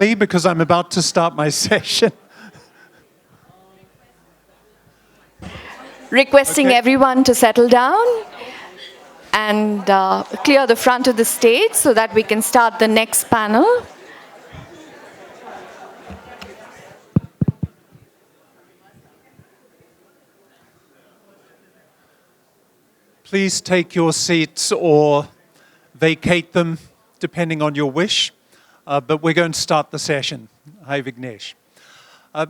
Because I'm about to start my session. Requesting everyone to settle down and clear the front of the stage so that we can start the next panel. Please take your seats or vacate them, depending on your wish. But we're going to start the session. Hi, Vignesh. Hi,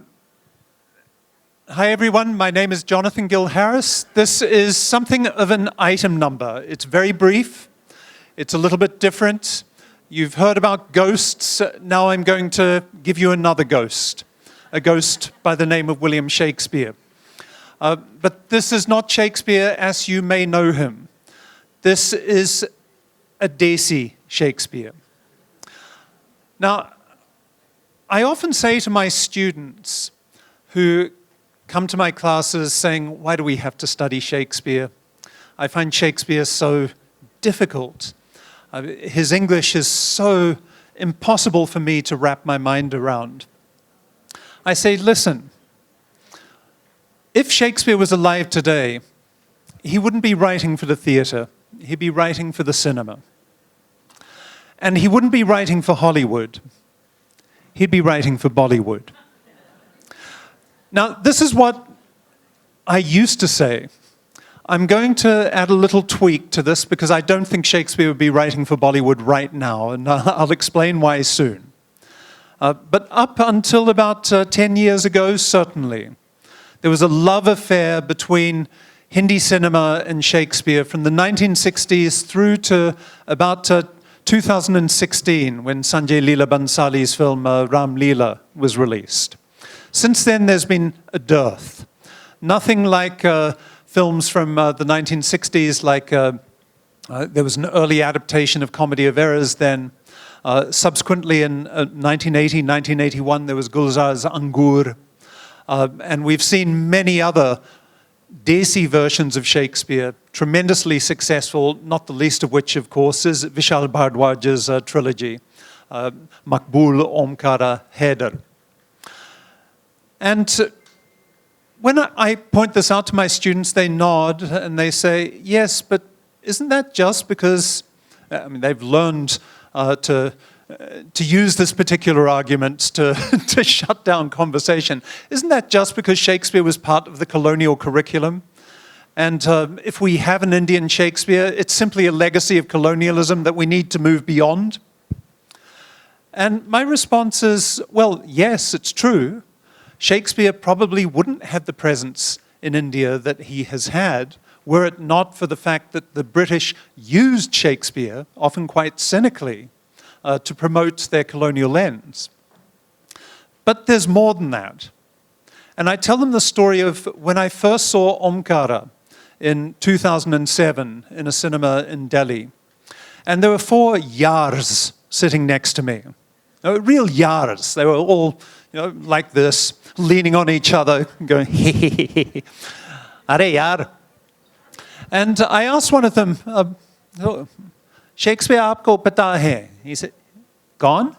everyone. My name is Jonathan Gil Harris. This is something of an item number. It's very brief. It's a little bit different. You've heard about ghosts. Now I'm going to give you another ghost, a ghost by the name of William Shakespeare. But this is not Shakespeare as you may know him. This is a desi Shakespeare. Now, I often say to my students who come to my classes saying, why do we have to study Shakespeare? I find Shakespeare so difficult. His English is so impossible for me to wrap my mind around. I say, listen, if Shakespeare was alive today, he wouldn't be writing for the theater. He'd be writing for the cinema. And he wouldn't be writing for Hollywood. He'd be writing for Bollywood. Now, this is what I used to say. I'm going to add a little tweak to this because I don't think Shakespeare would be writing for Bollywood right now, and I'll explain why soon. But up until about 10 years ago, certainly, there was a love affair between Hindi cinema and Shakespeare from the 1960s through to about 2016, when Sanjay Leela Bhansali's film Ram Leela was released. Since then, there's been a dearth. Nothing like films from the 1960s, like there was an early adaptation of Comedy of Errors then. Subsequently, in 1980, 1981, there was Gulzar's Angur. And we've seen many other desi versions of Shakespeare, tremendously successful, not the least of which, of course, is Vishal Bhardwaj's trilogy, Makbul, Omkara, Haider. And when I point this out to my students, they nod and they say, yes, but isn't that just because, they've learned to use this particular argument to shut down conversation. Isn't that just because Shakespeare was part of the colonial curriculum? And if we have an Indian Shakespeare, it's simply a legacy of colonialism that we need to move beyond? And my response is, well, yes, it's true. Shakespeare probably wouldn't have the presence in India that he has had were it not for the fact that the British used Shakespeare, often quite cynically, to promote their colonial ends. But there's more than that. And I tell them the story of when I first saw Omkara in 2007 in a cinema in Delhi. And there were 4 yars sitting next to me. Real yars. They were all like this, leaning on each other, going, he he he he. Are yaar. And I asked one of them, Shakespeare aapko pata hai? He said, gone?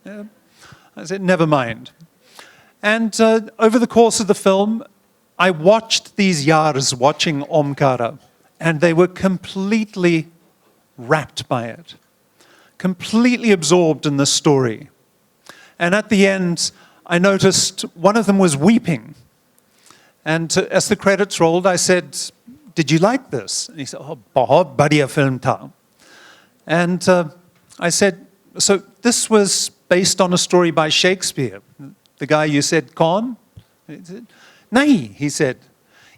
I said, never mind. And over the course of the film, I watched these yars watching Omkara, and they were completely rapt by it, completely absorbed in the story. And at the end, I noticed one of them was weeping. And as the credits rolled, I said, did you like this? And he said, oh, bahut badhiya film tha. And I said, so this was based on a story by Shakespeare. The guy you said, Kaun? Nahi, he said,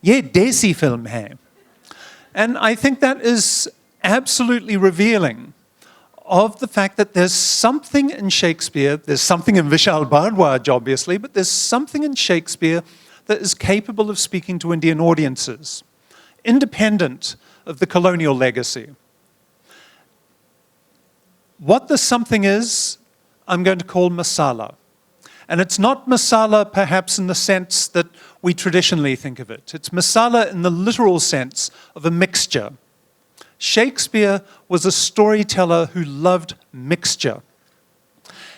ye desi film hai. And I think that is absolutely revealing of the fact that there's something in Shakespeare, there's something in Vishal Bhardwaj, obviously, but there's something in Shakespeare that is capable of speaking to Indian audiences, independent of the colonial legacy. What the something is, I'm going to call masala. And it's not masala perhaps in the sense that we traditionally think of it. It's masala in the literal sense of a mixture. Shakespeare was a storyteller who loved mixture.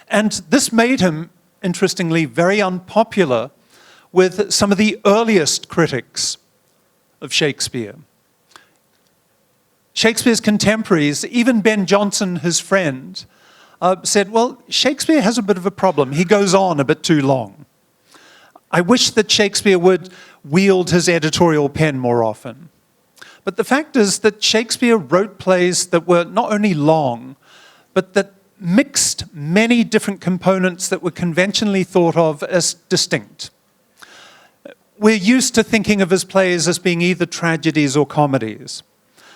And this made him, interestingly, very unpopular with some of the earliest critics of Shakespeare. Shakespeare's contemporaries, even Ben Jonson, his friend, said, well, Shakespeare has a bit of a problem. He goes on a bit too long. I wish that Shakespeare would wield his editorial pen more often. But the fact is that Shakespeare wrote plays that were not only long, but that mixed many different components that were conventionally thought of as distinct. We're used to thinking of his plays as being either tragedies or comedies.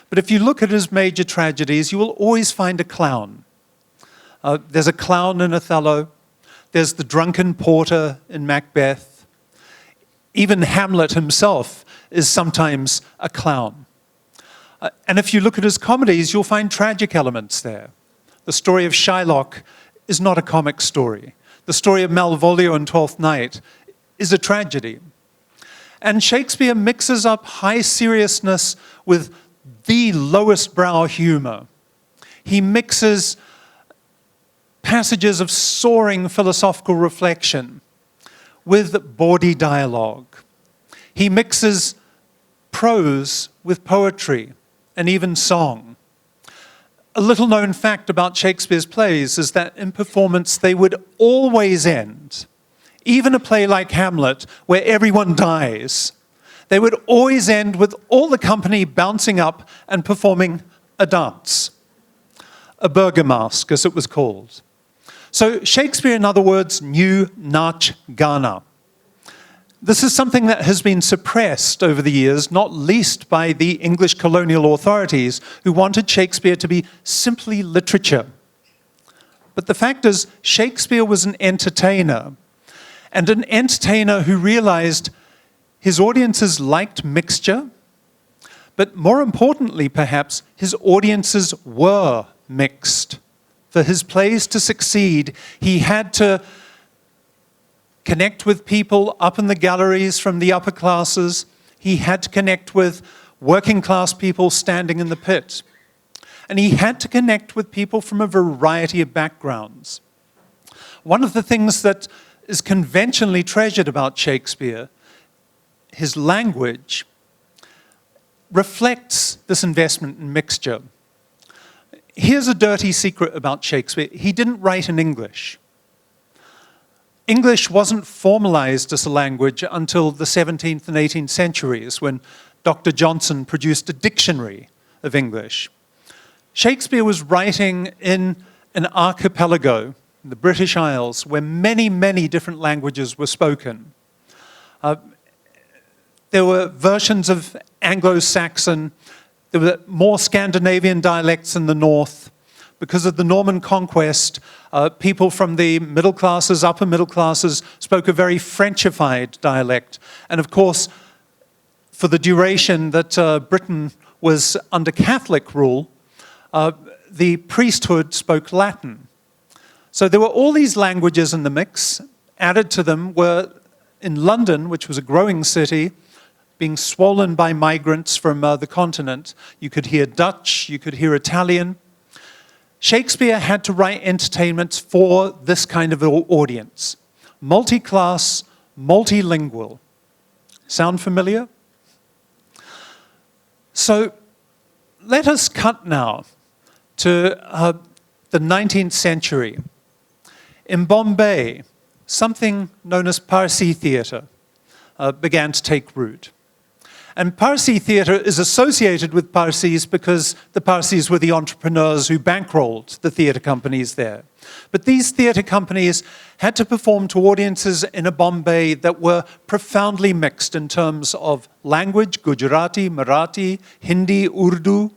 But if you look at his major tragedies, you will always find a clown. There's a clown in Othello. There's the drunken porter in Macbeth. Even Hamlet himself is sometimes a clown. And if you look at his comedies, you'll find tragic elements there. The story of Shylock is not a comic story. The story of Malvolio in Twelfth Night is a tragedy. And Shakespeare mixes up high seriousness with the lowest brow humor. He mixes passages of soaring philosophical reflection with bawdy dialogue. He mixes prose with poetry and even song. A little known fact about Shakespeare's plays is that in performance they would always end, even a play like Hamlet, where everyone dies, they would always end with all the company bouncing up and performing a dance, a burgomask, as it was called. So Shakespeare, in other words, knew Nach Gana. This is something that has been suppressed over the years, not least by the English colonial authorities who wanted Shakespeare to be simply literature. But the fact is, Shakespeare was an entertainer, and an entertainer who realized his audiences liked mixture, but more importantly, perhaps, his audiences were mixed. For his plays to succeed, he had to connect with people up in the galleries from the upper classes. He had to connect with working class people standing in the pit. And he had to connect with people from a variety of backgrounds. One of the things that is conventionally treasured about Shakespeare, his language, reflects this investment in mixture. Here's a dirty secret about Shakespeare. He didn't write in English. English wasn't formalized as a language until the 17th and 18th centuries, when Dr. Johnson produced a dictionary of English. Shakespeare was writing in an archipelago, the British Isles, where many, many different languages were spoken. There were versions of Anglo-Saxon. There were more Scandinavian dialects in the north. Because of the Norman conquest, people from the middle classes, upper middle classes, spoke a very Frenchified dialect. And of course, for the duration that Britain was under Catholic rule, the priesthood spoke Latin. So there were all these languages in the mix. Added to them were, in London, which was a growing city, being swollen by migrants from the continent, you could hear Dutch, you could hear Italian. Shakespeare had to write entertainments for this kind of audience. Multi-class, multilingual. Sound familiar? So let us cut now to the 19th century. In Bombay, something known as Parsi theatre began to take root. And Parsi theatre is associated with Parsis because the Parsis were the entrepreneurs who bankrolled the theatre companies there. But these theatre companies had to perform to audiences in a Bombay that were profoundly mixed in terms of language, Gujarati, Marathi, Hindi, Urdu,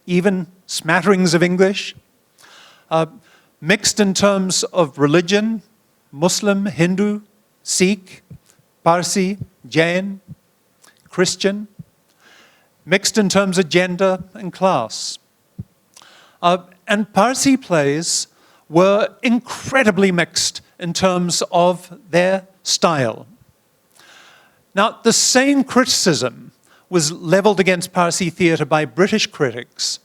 even smatterings of English. Mixed in terms of religion, Muslim, Hindu, Sikh, Parsi, Jain, Christian, mixed in terms of gender and class. And Parsi plays were incredibly mixed in terms of their style. Now, the same criticism was leveled against Parsi theatre by British critics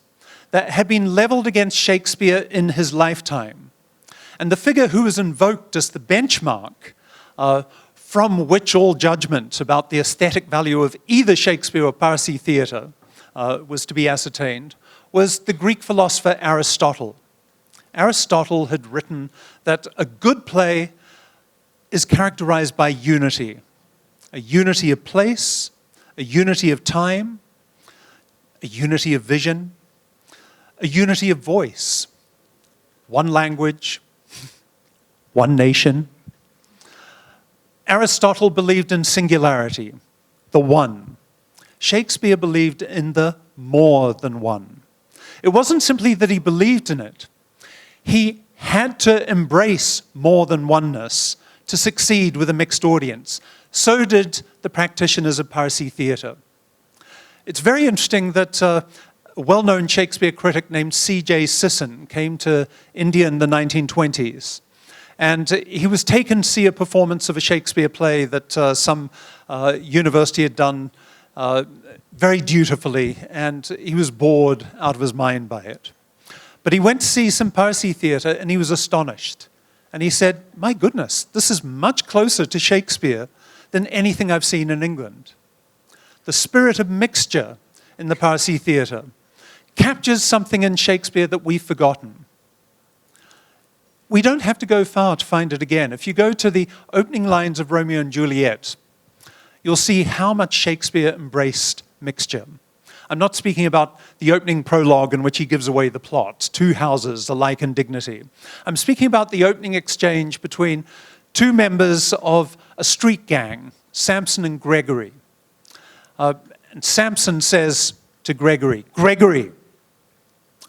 that had been leveled against Shakespeare in his lifetime. And the figure who was invoked as the benchmark from which all judgment about the aesthetic value of either Shakespeare or Parsi theatre was to be ascertained was the Greek philosopher Aristotle. Aristotle had written that a good play is characterized by unity. A unity of place, a unity of time, a unity of vision, a unity of voice. One language, one nation. Aristotle believed in singularity, the one. Shakespeare believed in the more than one. It wasn't simply that he believed in it. He had to embrace more than oneness to succeed with a mixed audience. So did the practitioners of Parsi theatre. It's very interesting that a well-known Shakespeare critic named C.J. Sisson came to India in the 1920s. And he was taken to see a performance of a Shakespeare play that some university had done very dutifully, and he was bored out of his mind by it. But he went to see some Parsi theatre, and he was astonished. And he said, "My goodness, this is much closer to Shakespeare than anything I've seen in England." The spirit of mixture in the Parsi theatre captures something in Shakespeare that we've forgotten. We don't have to go far to find it again. If you go to the opening lines of Romeo and Juliet, you'll see how much Shakespeare embraced mixture. I'm not speaking about the opening prologue in which he gives away the plot, two houses alike in dignity. I'm speaking about the opening exchange between two members of a street gang, Samson and Gregory. And Samson says to Gregory, "Gregory,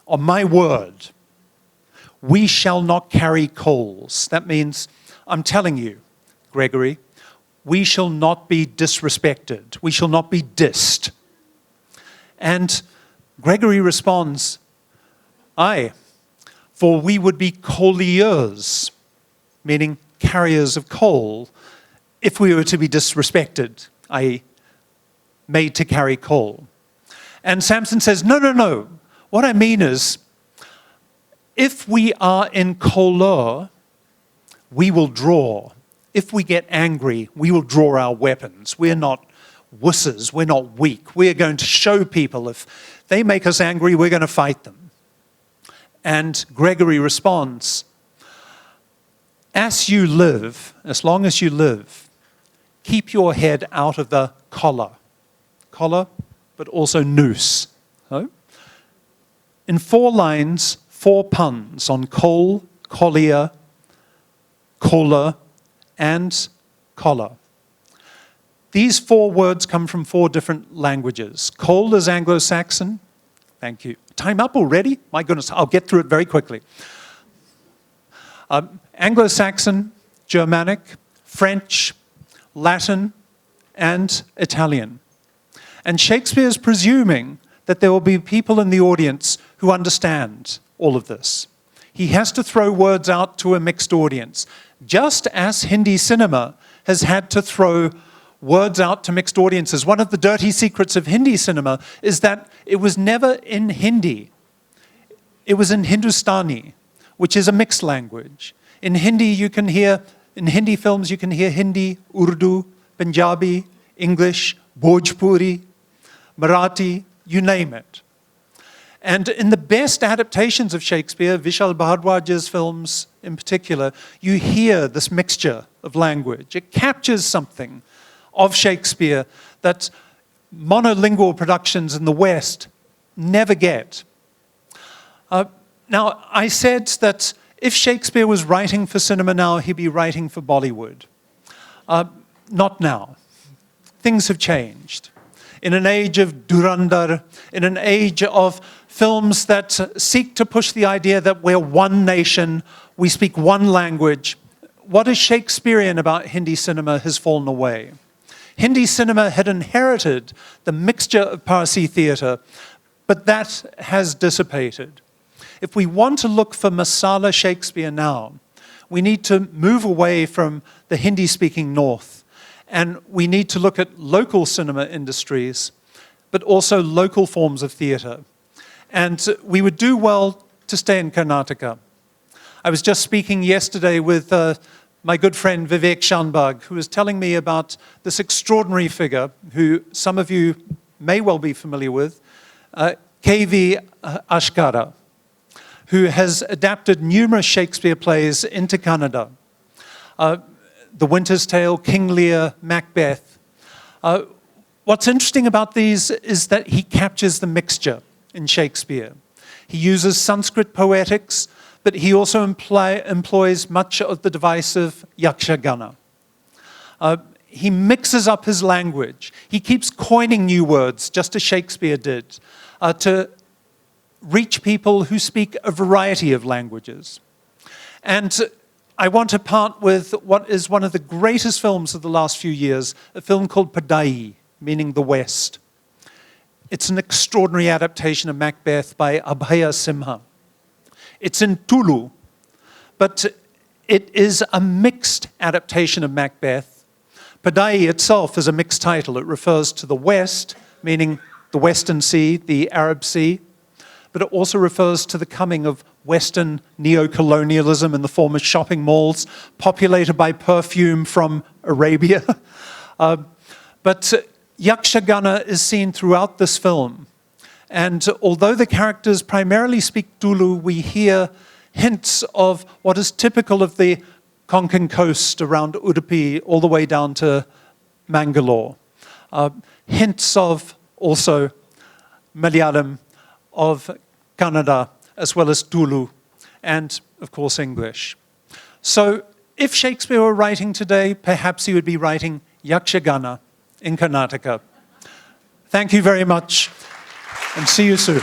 on my word, we shall not carry coals." That means, I'm telling you, Gregory, we shall not be disrespected. We shall not be dissed. And Gregory responds, "Aye, for we would be colliers," meaning carriers of coal, if we were to be disrespected, i.e. made to carry coal. And Samson says, no. What I mean is, if we are in choler, we will draw. If we get angry, we will draw our weapons. We're not wusses, we're not weak. We're going to show people if they make us angry, we're going to fight them. And Gregory responds, "As you live, as long as you live, keep your head out of the collar." Collar, but also noose. So, in 4 lines, 4 puns on coal, collier, collar, and collar. These 4 words come from 4 different languages. Coal is Anglo-Saxon. Thank you. Time up already? My goodness, I'll get through it very quickly. Anglo-Saxon, Germanic, French, Latin, and Italian. And Shakespeare's presuming that there will be people in the audience who understand all of this. He has to throw words out to a mixed audience, just as Hindi cinema has had to throw words out to mixed audiences. One of the dirty secrets of Hindi cinema is that it was never in Hindi. It was in Hindustani, which is a mixed language. In Hindi films you can hear Hindi, Urdu, Punjabi, English, Bhojpuri, Marathi, you name it. And in the best adaptations of Shakespeare, Vishal Bhardwaj's films in particular, you hear this mixture of language. It captures something of Shakespeare that monolingual productions in the West never get. Now, I said that if Shakespeare was writing for cinema now, he'd be writing for Bollywood. Not now. Things have changed. In an age of Durandar, in an age of films that seek to push the idea that we're one nation, we speak one language, what is Shakespearean about Hindi cinema has fallen away. Hindi cinema had inherited the mixture of Parsi theatre, but that has dissipated. If we want to look for Masala Shakespeare now, we need to move away from the Hindi-speaking North, and we need to look at local cinema industries, but also local forms of theatre. And we would do well to stay in Karnataka. I was just speaking yesterday with my good friend Vivek Shanbag, who was telling me about this extraordinary figure who some of you may well be familiar with, K.V. Ashkara, who has adapted numerous Shakespeare plays into Kannada. The Winter's Tale, King Lear, Macbeth. What's interesting about these is that he captures the mixture in Shakespeare. He uses Sanskrit poetics, but he also employs much of the device of yakshagana. He mixes up his language. He keeps coining new words, just as Shakespeare did, to reach people who speak a variety of languages. And I want to part with what is one of the greatest films of the last few years, a film called Padai, meaning the West. It's an extraordinary adaptation of Macbeth by Abhaya Simha. It's in Tulu, but it is a mixed adaptation of Macbeth. Padai itself is a mixed title. It refers to the West, meaning the Western Sea, the Arab Sea, but it also refers to the coming of Western neo-colonialism in the form of shopping malls populated by perfume from Arabia. But yakshagana is seen throughout this film. And although the characters primarily speak Tulu, we hear hints of what is typical of the Konkan coast around Udupi all the way down to Mangalore. Hints of also Malayalam, of Kannada, as well as Tulu, and of course English. So if Shakespeare were writing today, perhaps he would be writing yakshagana in Karnataka. Thank you very much, and see you soon.